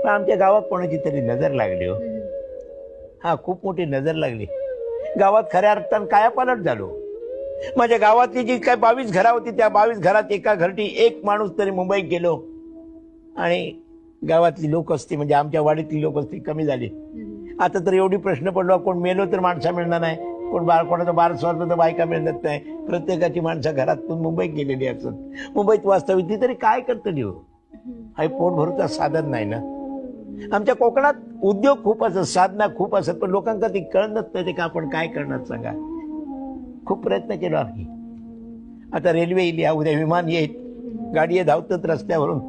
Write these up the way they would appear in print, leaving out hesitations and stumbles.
पण आमच्या गावात कोणाची तरी नजर लागली हो. हा, खूप मोठी नजर लागली. गावात खऱ्या अर्थानं कायापालट झालो. माझ्या गावातली जी काय 22 घरा होती त्या 22 घरात एका घरटी एक माणूस तरी मुंबईत गेलो आणि गावातली लोक असती म्हणजे आमच्या वाडीतली लोक असती कमी झाली. आता तर एवढी प्रश्न पडलो, कोण मेलो तर माणसा मिळणार नाही, कोण कोणाचं बाळ स्वारलं तर बायका मिळत नाही. प्रत्येकाची माणसं घरातून मुंबईत गेलेली असत. मुंबईत वास्तविक ती तरी काय करतं देऊ, हा पोट भरूचा साधन नाही ना. आमच्या कोकणात उद्योग खूप असत, साधना खूप असत, पण लोकांना ती कळत नाही ते का आपण काय करणार सांगा. खूप प्रयत्न केलो आम्ही. आता रेल्वे येईल, उद्या विमान येईल, गाडी धावतात रस्त्यावरून.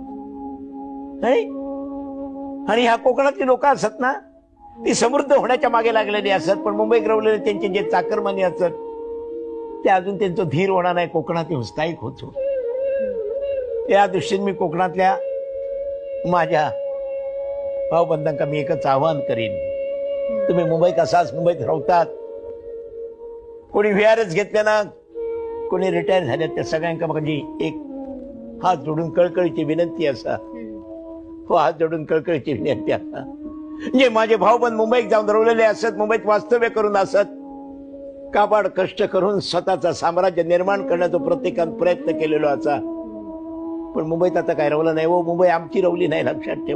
आणि ह्या कोकणातली लोक असत ना, ती समृद्ध होण्याच्या मागे लागलेली असत, पण मुंबईत रवलेले त्यांचे जे चाकरमानी असत ते अजून त्यांचं धीर होणार नाही, कोकणात स्थायिक होतो. या दृष्टीने मी कोकणातल्या माझ्या भावबंधांना मी एकच आवाहन करीन, तुम्ही मुंबईत असाच, मुंबईत राहतात, कोणी व्हीआरएस घेतल्याना, कोणी रिटायर झाल्या, त्या सगळ्यांना माझी एक हात जोडून कळकळीची विनंती असा, हो हात जोडून कळकळीची विनंती असा, जे माझे भाऊबंद मुंबईत जाऊन रवलेले असत, मुंबईत वास्तव्य करून असत, काबाड कष्ट करून स्वतःचा साम्राज्य निर्माण करण्याचा प्रत्येकाने प्रयत्न केलेला असा, पण मुंबईत आता काय रवलं नाही. मुंबई आमची रवली नाही, लक्षात ठेवा.